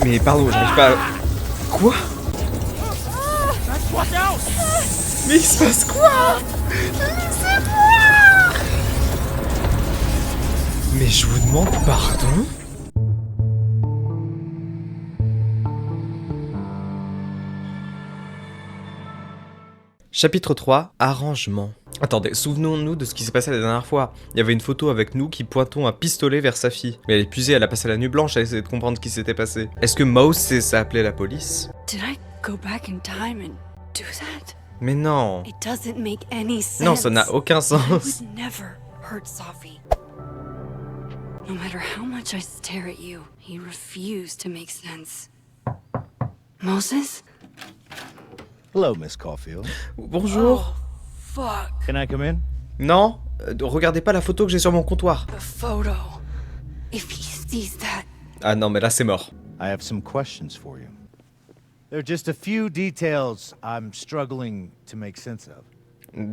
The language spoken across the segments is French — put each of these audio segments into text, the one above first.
Mais pardon, j'arrive pas à... Quoi? Mais il se passe quoi? Laissez-moi! Mais je vous demande pardon? Chapitre 3, arrangement. Attendez, souvenons-nous de ce qui s'est passé la dernière fois. Il y avait une photo avec nous qui pointons un pistolet vers Safi. Mais elle est épuisée, elle a passé la nuit blanche à essayer de comprendre ce qui s'était passé. Est-ce que Mouse sait ça appeler la police? Did I go back in time and do that? Mais non. It doesn't make any sense. Non, ça n'a aucun I sens. would never hurt Safi. No matter how much I stare at you, he refused to make sense. Moses? Hello, Miss Caulfield. Bonjour. Oh, fuck. Can I come in? Non, regardez pas la photo que j'ai sur mon comptoir. The photo. If he sees that. Ah non, mais là c'est mort. I have some questions for you. There are just a few details I'm struggling to make sense of.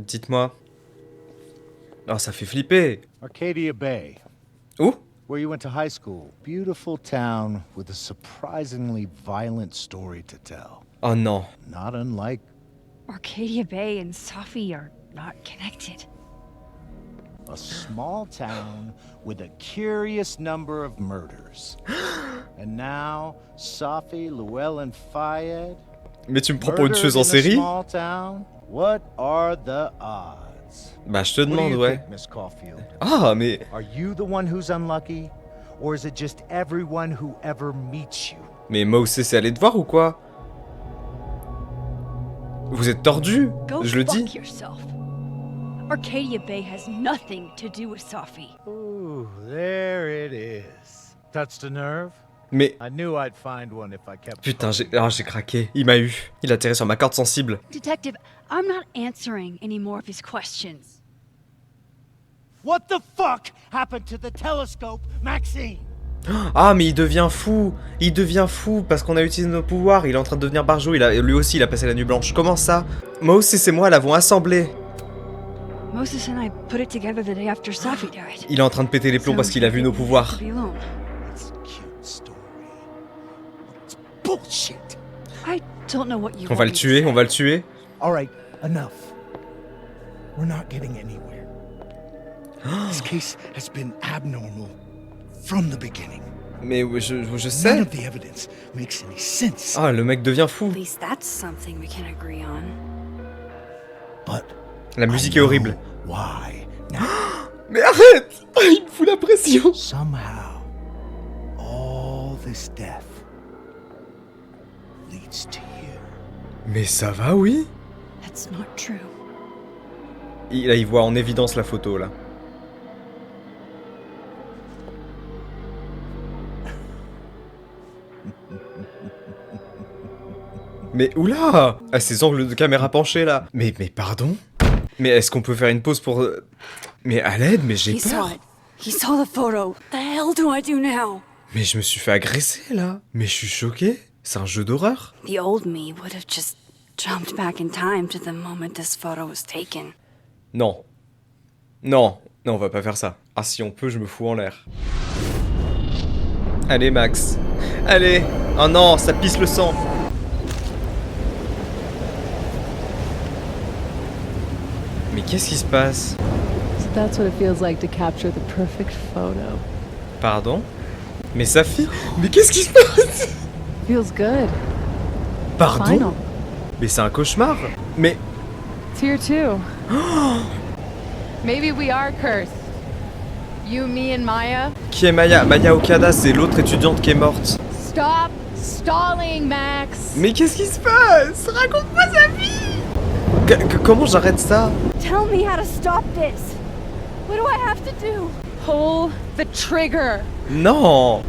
Dites-moi. Oh, ça fait flipper. Arcadia Bay, Où? where you went to high school. Beautiful town with a surprisingly violent story to tell. Oh non. Not unlike Arcadia Bay and Safi are not connected. a small town with a curious number of murders. And now, Safi, Llewellyn Fayed. Mais tu me prends pour une tueuse en murdered in a série? small town? What are the odds? Bah je te What do demande, you ouais. think, Miss Caulfield? Ah, mais... Are you the one who's unlucky? Or is it just everyone who ever meets you? Mais Mouse c'est allé te voir ou quoi? Vous êtes tordu? Go Je le fuck dis. yourself. Arcadia Bay has nothing to do with Safi. Ooh, there it is. Touched a nerve? Mais... I knew I'd find one if I kept. Putain, j'ai craqué. Il m'a eu. Il a tiré sur ma corde sensible. Detective, I'm not answering any more of his questions. What the fuck happened to the telescope, Maxine? Ah, mais il devient fou. Il devient fou parce qu'on a utilisé nos pouvoirs. Il est en train de devenir barjot. Lui aussi, il a passé la nuit blanche. Comment ça? Mouse et moi l'avons assemblé. Moses and I put it together the day after Safi died. Il est en train de péter les plombs parce qu'il a vu nos pouvoirs. To be alone. It's a cute story. It's bullshit. I don't know what you On va want le me to tuer, say. on va le tuer. All right, enough. We're not getting anywhere. This case has been abnormal from the beginning. Mais je None sais. of the evidence makes any sense. Ah, le mec devient fou. At least that's something we can agree on. But La musique I est know horrible. Why? Now, Mais arrête! Il me fout la pression. somehow, all this death leads to you. Mais ça va, oui? That's not true. Là, il voit en évidence la photo, là. Mais oula! Ah, ces angles de caméra penchés, là. Mais pardon? Mais est-ce qu'on peut faire une pause pour... Mais à l'aide, mais j'ai He saw peur. it. He saw the photo. The hell do I do now? Mais je me suis fait agresser, là. Mais je suis choqué. C'est un jeu d'horreur. The old me would have just jumped back in time to the moment this photo was taken. Non. Non. Non, on va pas faire ça. Ah, si on peut, je me fous en l'air. Allez, Max. Allez. Oh non, ça pisse le sang. Mais qu'est-ce qui se passe? So that's what it feels like to capture the perfect photo. Pardon? Mais Safi? Mais qu'est-ce qui se passe? Feels good. Pardon? Final. Mais c'est un cauchemar. Mais... It's here too. Maybe we are cursed. You, me, and Maya. Qui est Maya? Maya Okada, c'est l'autre étudiante qui est morte. Stop stalling, Max. Mais qu'est-ce qui se passe? Raconte-moi Safi! Comment j'arrête ça? Tell me how to stop this. What do I have to do? Pull the trigger. Non!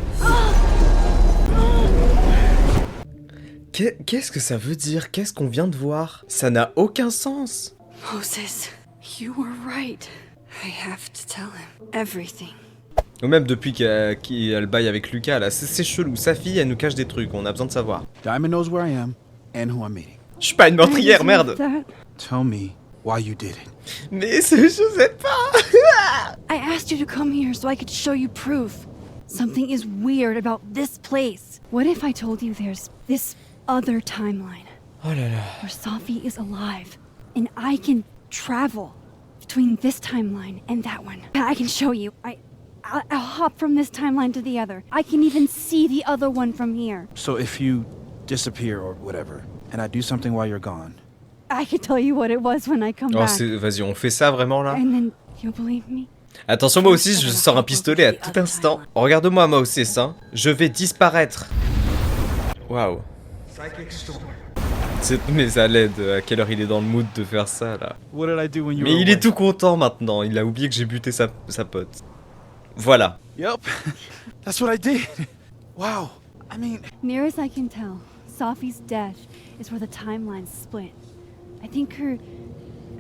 Qu'est-ce que ça veut dire? Qu'est-ce qu'on vient de voir? Ça n'a aucun sens. Moses, you were right. I have to tell him everything. Ou même depuis qu'elle baille avec Lucas, là, c'est chelou. Sa fille, elle nous cache des trucs, on a besoin de savoir. Diamond knows where I am and who I'm meeting. Je suis pas une meurtrière, I merde! deserve Tell me why you did it. Mais je sais pas! I asked you to come here so I could show you proof. Something is weird about this place. What if I told you there's this other timeline Oh là là. where Safi is alive and I can travel between this timeline and that one? I can show you. I'll hop from this timeline to the other. I can even see the other one from here. So if you disappear or whatever, and I do something while you're gone, I can tell you what it was when I come Oh, back. vas-y, on fait ça vraiment là? And then you'll believe me? Attention, moi aussi, je sors un pistolet à tout instant. Regarde-moi, Moses, hein. Je vais disparaître. Waouh. Mais ça l'aide. À quelle heure il est dans le mood de faire ça, là? what did I do when you Mais were il away? est tout content maintenant. Il a oublié que j'ai buté sa pote. Voilà. Yep, that's what I did. Wow. I mean, Near as I can tell, Safi's death is where the timelines split. I think her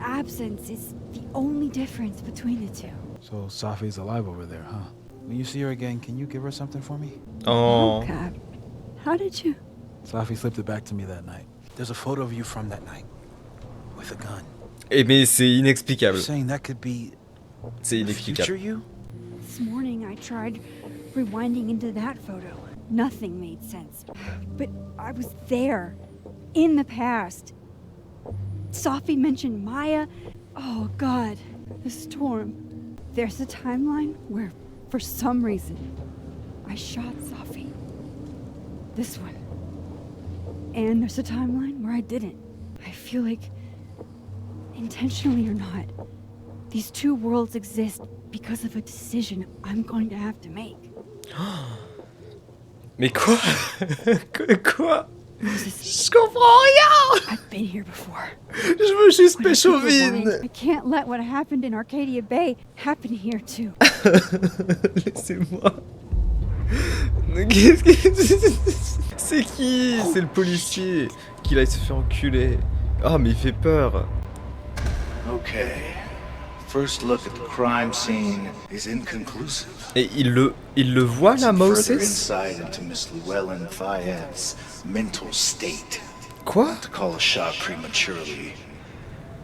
absence is the only difference between the two. so Safi's alive over there, huh? When you see her again, can you give her something for me? Oh. Cap, how did you? Safi slipped it back to me that night. There's a photo of you from that night with a gun. Eh mais c'est inexplicable. You're saying that could be C'est the future inexplicable. you? This morning I tried rewinding into that photo. Nothing made sense. But I was there, in the past. Safi mentioned Maya. Oh God, the storm. There's a timeline where, for some reason, I shot Safi. This one. And there's a timeline where I didn't. I feel like, intentionally or not, these two worlds exist because of a decision I'm going to have to make. Mais quoi? Quoi? Moses, Je comprends rien! I've been here before. Je veux juste When I took the péchovine! wine, I can't let what happened in Arcadia Bay happen here too. Laissez-moi. Qu'est-ce que... C'est qui? C'est le policier qui là il se fait enculer. Ah mais il fait peur. Okay. First look at the crime scene is inconclusive. Et il le voit là, Some further Moses? insight into Miss Llewellyn Fayette's mental state. Quoi? Not to call a shot prematurely,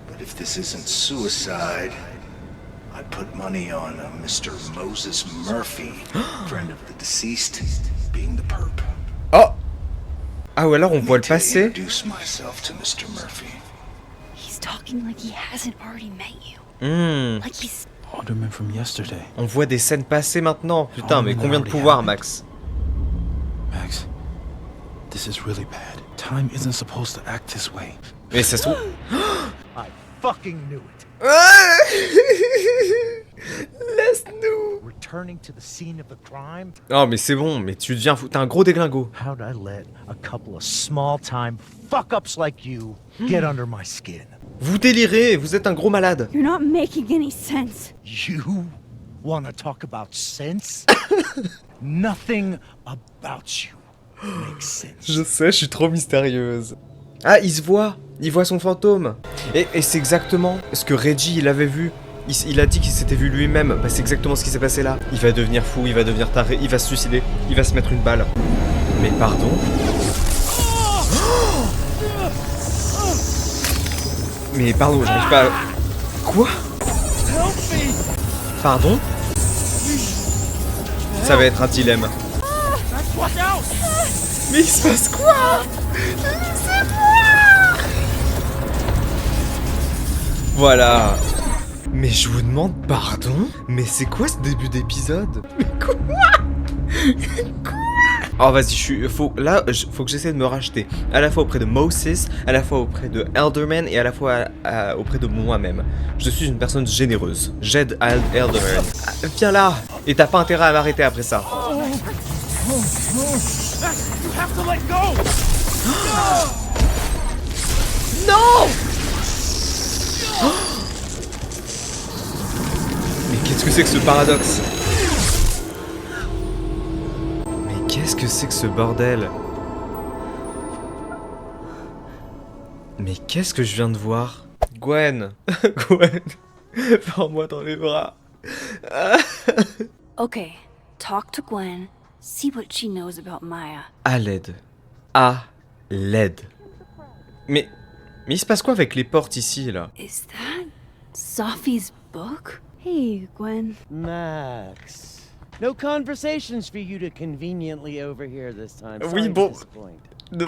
but if this isn't suicide, I put money on a Mr. Moses Murphy, friend of the deceased, being the perp. Oh! Ah ou alors on voit le To passé? introduce myself to Mr. Murphy. He's talking like he hasn't already met you. Like he's Alderman from yesterday. On voit des scènes passées maintenant. Putain, mais combien de pouvoir, Max? Max, this is really bad. Time isn't supposed to act this way. Mais ça se trouve... I fucking knew it. Laisse-nous! Returning to the scene of the crime? Oh mais c'est bon, mais tu deviens fou, t'es un gros déglingo. How'd I let a couple of small-time fuck-ups like you get under my skin? Vous délirez, vous êtes un gros malade. you're not making any sense. You wanna talk about sense? Nothing about you makes sense. Je sais, je suis trop mystérieuse. Ah, il se voit. Il voit son fantôme. Et c'est exactement ce que Reggie, il avait vu. Il a dit qu'il s'était vu lui-même. Bah, c'est exactement ce qui s'est passé là. Il va devenir fou, il va devenir taré, il va se suicider, il va se mettre une balle. Mais pardon? Mais pardon, j'arrive pas à... Quoi? Pardon? Ça va être un dilemme. Mais il se passe quoi? Voilà. Mais je vous demande pardon? Mais c'est quoi ce début d'épisode? Mais quoi? Oh vas-y, faut que j'essaie de me racheter. À la fois auprès de Moses, à la fois auprès de Elderman et à la fois auprès de moi-même. Je suis une personne généreuse. J'aide Elderman. Viens là. Et t'as pas intérêt à m'arrêter après ça. Non! Mais qu'est-ce que c'est que ce paradoxe? Mais qu'est-ce que c'est que ce bordel? Mais qu'est-ce que je viens de voir? Gwen! Gwen! Prends-moi dans les bras! Okay, talk to Gwen, see what she knows about Maya. À l'aide. À l'aide. Mais il se passe quoi avec les portes ici, là? Is that Safi's book? Hey, Gwen. Max, No conversations for you to conveniently overhear this time. Oui, Sorry to bon. disappoint.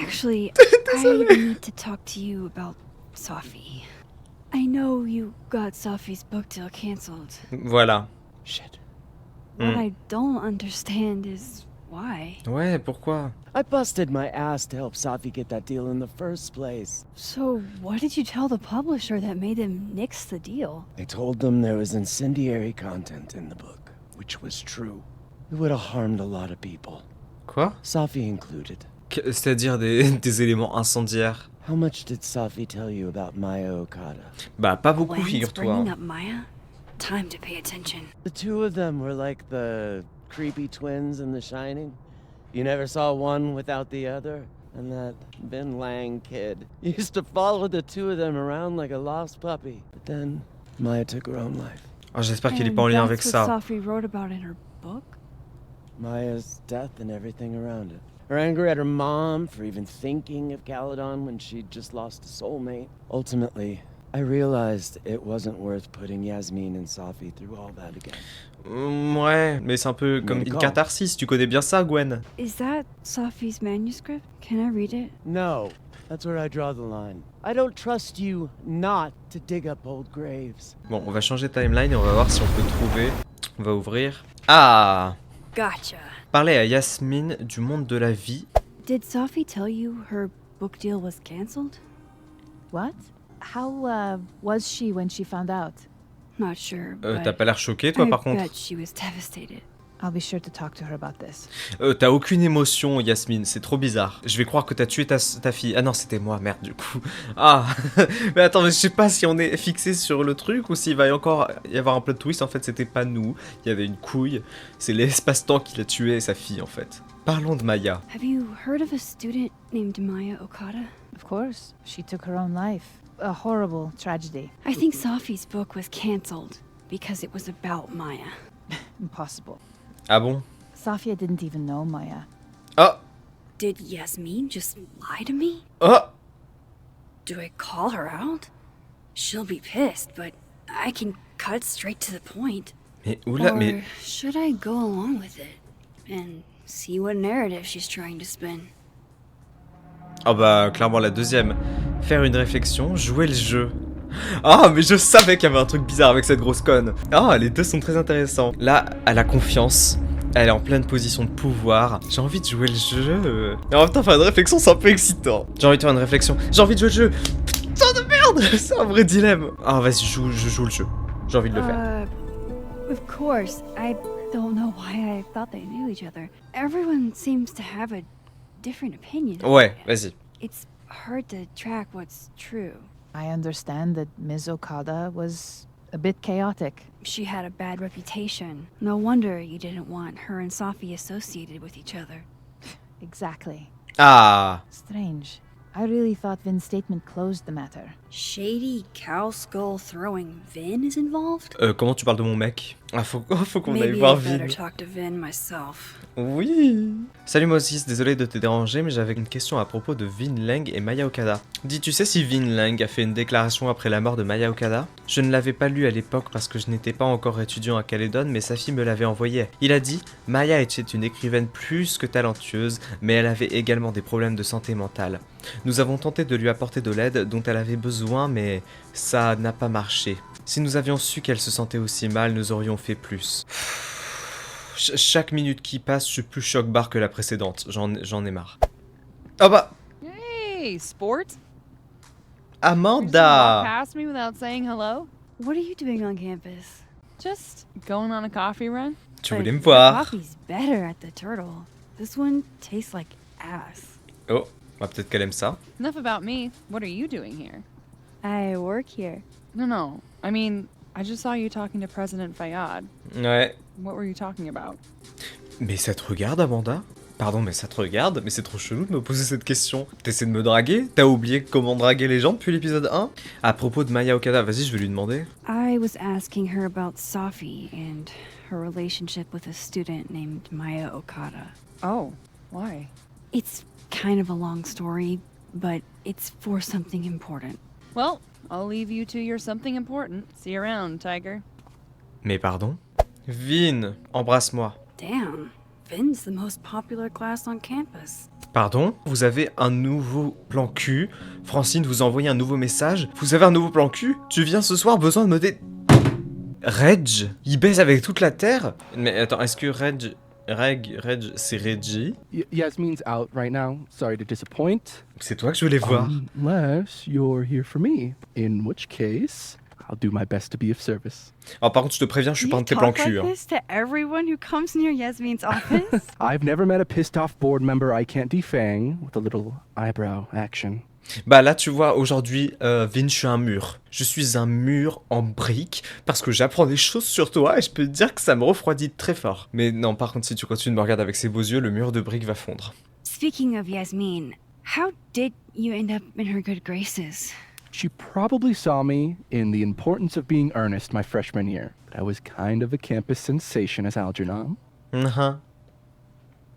Actually, I need to talk to you about Sophie. I know you got Sophie's book deal canceled. Voilà. Shit. What Hmm. I don't understand is why. Ouais, pourquoi? I busted my ass to help Sophie get that deal in the first place. So, what did you tell the publisher that made them nix the deal? I told them there was incendiary content in the book, which was true. It would have harmed a lot of people, Quoi? Sophie included. C'est-à-dire des éléments incendiaires? How much did Sophie tell you about Maya Okada? Bah, pas beaucoup, Gwen's figure-toi. bringing Hein. up Maya? Time to pay attention. The two of them were like the creepy twins in The Shining. You never saw one without the other. And that Ben Lang kid used to follow the two of them around like a lost puppy. But then Maya took her own life. Oh, j'espère qu'il est And pas en lien that's avec what ça. Sophie wrote about in her book? Maya's death and everything around it. Her anger at her mom for even thinking of Caledon when she'd just lost a soulmate. Ultimately, I realized it wasn't worth putting Yasmin and Sophie through all that again. Ouais, mais c'est un peu comme une D'accord. catharsis, tu connais bien ça, Gwen? Is that Sophie's manuscript? Can I read it? No, that's where I draw the line. I don't trust you not to dig up old graves. Bon, on va changer de timeline et on va voir si on peut trouver. On va ouvrir. Ah! Gotcha. Parler à Yasmine du monde de la vie. Did Sophie tell you her book deal was canceled? What? How was she when she found out? Not sure, T'as but pas l'air choqué, toi, I par contre? bet she was devastated. I'll be sure to talk to her about this. T'as aucune émotion, Yasmine, c'est trop bizarre. Je vais croire que t'as tué ta fille. Ah non, c'était moi, merde, du coup. Ah! Mais attends, mais je sais pas si on est fixé sur le truc ou s'il va encore y avoir un plot twist. En fait, c'était pas nous. Il y avait une couille. C'est l'espace-temps qui l'a tué, sa fille, en fait. Parlons de Maya. Have you heard of a student named Maya Okada? Of course, she took her own life. A horrible tragedy. I think Sophie's book was canceled because it was about Maya. Impossible. Ah bon? Safia didn't even know Maya. Oh! Did Yasmin just lie to me? Oh! Do I call her out? She'll be pissed, but I can cut straight to the point. Mais oula, Or mais... should I go along with it and see what narrative she's trying to spin? Oh bah, clairement la deuxième. Faire une réflexion, jouer le jeu. Ah, mais je savais qu'il y avait un truc bizarre avec cette grosse conne. Ah, les deux sont très intéressants. Là, elle a confiance. Elle est en pleine position de pouvoir. J'ai envie de jouer le jeu. Et en même temps, faire une réflexion, c'est un peu excitant. J'ai envie de faire une réflexion. J'ai envie de jouer le jeu. Putain de merde. C'est un vrai dilemme. Ah, vas-y, je joue le jeu. J'ai envie de le faire. Of course. I don't know why I thought they knew each other. Everyone seems to have a different opinion. Ouais, vas-y. It's hard to track what's true. I understand that Ms. Okada was a bit chaotic. She had a bad reputation. No wonder you didn't want her and Sophie associated with each other. Exactly. Ah. Strange. I really thought Vin's statement closed the matter. Shady cow skull throwing Vin is involved? Comment tu parles de mon mec? Ah, faut qu'on aille Maybe I voir better Vin. talk to Vin myself. Oui. Salut Moses, désolé de te déranger, mais j'avais une question à propos de Vin Lang et Maya Okada. Dis, tu sais si Vin Lang a fait une déclaration après la mort de Maya Okada? Je ne l'avais pas lu à l'époque parce que je n'étais pas encore étudiant à Caledon, mais sa fille me l'avait envoyé. Il a dit, Maya était une écrivaine plus que talentueuse, mais elle avait également des problèmes de santé mentale. Nous avons tenté de lui apporter de l'aide dont elle avait besoin, mais ça n'a pas marché. Si nous avions su qu'elle se sentait aussi mal, nous aurions fait plus. Chaque minute qui passe, je suis plus choc-barre que la précédente. J'en ai marre. Ah bah, Hey, sport! Amanda! Past me without saying hello? What are you doing on campus? Just going on a coffee run? Tu voulais me The voir? coffee's better at the Turtle. This one tastes like ass. Oh, bah peut-être qu'elle aime ça. Enough about me. What are you doing here? I work here. No. I mean, I just saw you talking to President Fayyad. Ouais. What were you talking about? Mais ça te regarde, Amanda? Pardon, mais ça te regarde? Mais c'est trop chelou de me poser cette question. T'essaies de me draguer? T'as oublié comment draguer les gens depuis l'épisode 1? À propos de Maya Okada, vas-y, je vais lui demander. I was asking her about Sophie and her relationship with a student named Maya Okada. Oh, why? It's kind of a long story, but it's for something important. Well, I'll leave you to your something important. See you around, Tiger. Mais pardon? Vin, embrasse-moi. Damn, Vin's the most popular class on campus. Pardon? Vous avez un nouveau plan cul? Francine vous a envoyé un nouveau message? Vous avez un nouveau plan cul? Tu viens ce soir, besoin de me Reg? Il baise avec toute la terre? Mais attends, est-ce que Reg, c'est Reggie? Yasmin's out right now. Sorry to disappoint. C'est toi que je voulais voir. Unless you're here for me. In which case, I'll do my best to be of service. Alors par contre, je te préviens, je suis pas un de tes plans cul. like this to everyone who comes near Yasmin's office? I've never met a pissed off board member I can't defang with a little eyebrow action. Bah là, tu vois, aujourd'hui, Vin, je suis un mur. Je suis un mur en briques parce que j'apprends des choses sur toi et je peux te dire que ça me refroidit très fort. Mais non, par contre, si tu continues de me regarder avec ces beaux yeux, le mur de briques va fondre. Speaking of Yasmin, how did you end up in her good graces? She probably saw me in The Importance of Being Earnest my freshman year. But I was kind of a campus sensation as Algernon.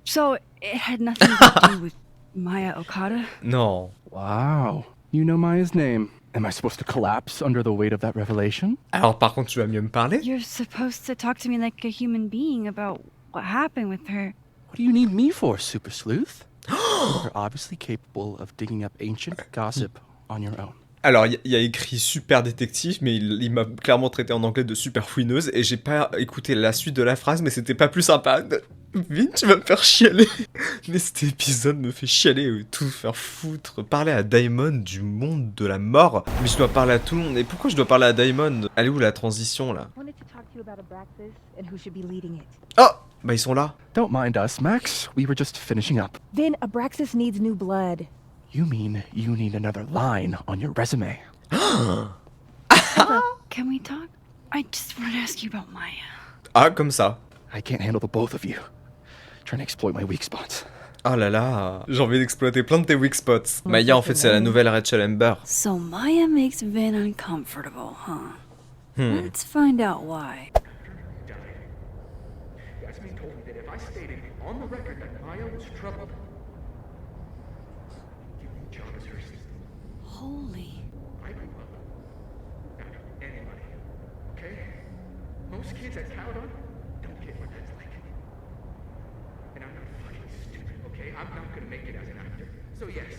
So it had nothing to do with Maya Okada? Non. Wow. You know Maya's name. Am I supposed to collapse under the weight of that revelation? Alors par contre, tu vas mieux me parler? You're supposed to talk to me like a human being about what happened with her. What do you need me for, super sleuth? You're obviously capable of digging up ancient gossip on your own. Alors, il y a écrit super détective, mais il m'a clairement traité en anglais de super fouineuse, et j'ai pas écouté la suite de la phrase, mais c'était pas plus sympa. Vin, tu vas me faire chialer. Mais cet épisode me fait chialer, tout faire foutre. Parler à Daimon du monde de la mort. Mais je dois parler à tout le monde. Et pourquoi je dois parler à Daimon? Elle est où la transition, là? Oh! Bah ils sont là. Don't mind us, Max. We were just finishing up. Then Abraxas needs new blood. You mean you need another line on your resume? Can we talk? I just want to ask you about Maya. Ah, comme ça. I can't handle the both of you. Trying to exploit my weak spots. Oh là là, j'ai envie d'exploiter plein de tes weak spots. Maya, en fait, c'est la nouvelle Rachel Amber. So Maya makes Vin uncomfortable, huh? Let's find out why. Yasmin told me that if I stated on the record that Maya was troubled, your job is hers. Holy. I grew up. Not anybody. Okay? Most kids at Caledon don't get what that's like. And I'm not fucking stupid, okay? I'm not gonna make it as an actor. So yes,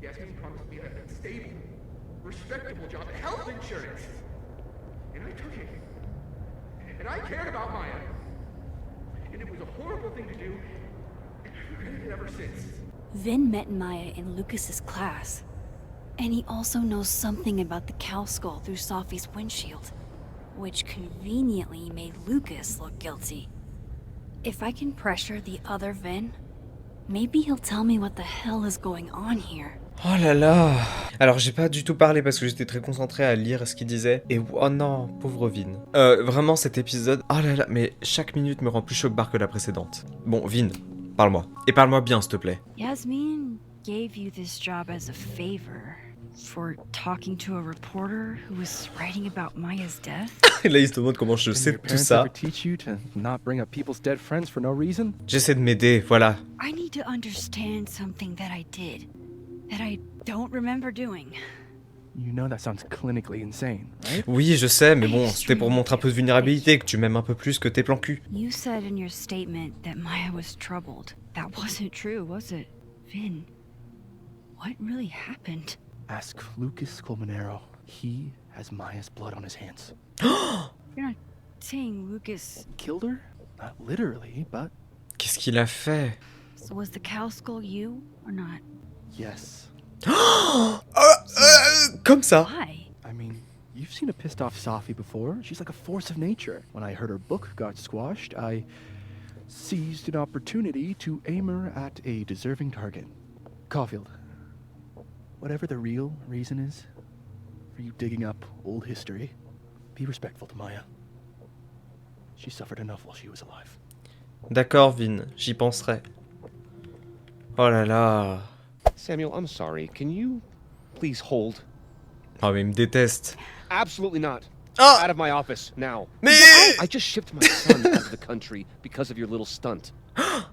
Yasmin promised me a stable, respectable job, health insurance. And I took it. And I cared about Maya. And it was a horrible thing to do, and I've regretted it ever since. Vin met Maya in Lucas's class. And he also knows something about the cow skull through Sophie's windshield, which conveniently made Lucas look guilty. If I can pressure the other Vin, maybe he'll tell me what the hell is going on here. Oh là là. Alors j'ai pas du tout parlé parce que j'étais très concentré à lire ce qu'il disait. Et oh non, pauvre Vin. Vraiment cet épisode, oh là là, mais chaque minute me rend plus choc-barre que la précédente. Bon, Vin, parle-moi. Et parle-moi bien, s'il te plaît. Yasmin gave you this job as a favor for talking to a reporter who was writing about Maya's death. Et là, il se demande comment je sais tout ça. Teach you to not bring up people's dead friends for no reason? J'essaie de m'aider, voilà. I need to understand something that I did that I don't remember doing. You know that sounds clinically insane, right? Oui, je sais, mais bon, c'était pour montrer un peu de vulnérabilité, que tu m'aimes un peu plus que tes plans cul. You said in your statement that Maya was troubled. That wasn't true, was it? Vin, what really happened? Ask Lucas Colmenero. He has Maya's blood on his hands. You're not saying Lucas killed her? Not literally, but... Qu'est-ce qu'il a fait? So was the cow skull you, or not? Yes. Comme ça. Why? I mean, you've seen a pissed off Sophie before. She's like a force of nature. When I heard her book got squashed, I seized an opportunity to aim her at a deserving target. Caulfield, whatever the real reason is for you digging up old history, be respectful to Maya. She suffered enough while she was alive. D'accord, Vin, j'y penserai. Oh là là. Samuel, I'm sorry. Can you please hold? Ah, mais il me déteste. Absolutely not. Ah! Out of my office, now. Mais... I just shipped my son out of the country because of your little stunt.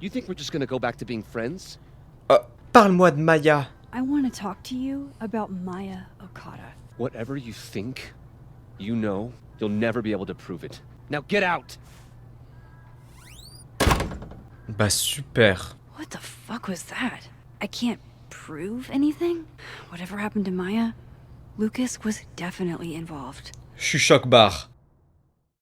You think we're just gonna go back to being friends? Parle-moi de Maya. I want to talk to you about Maya Okada. Whatever you think, you know, you'll never be able to prove it. Now get out! Bah super. What the fuck was that? I can't prove anything? Whatever happened to Maya, Lucas was definitely involved. Je suis choc-barre.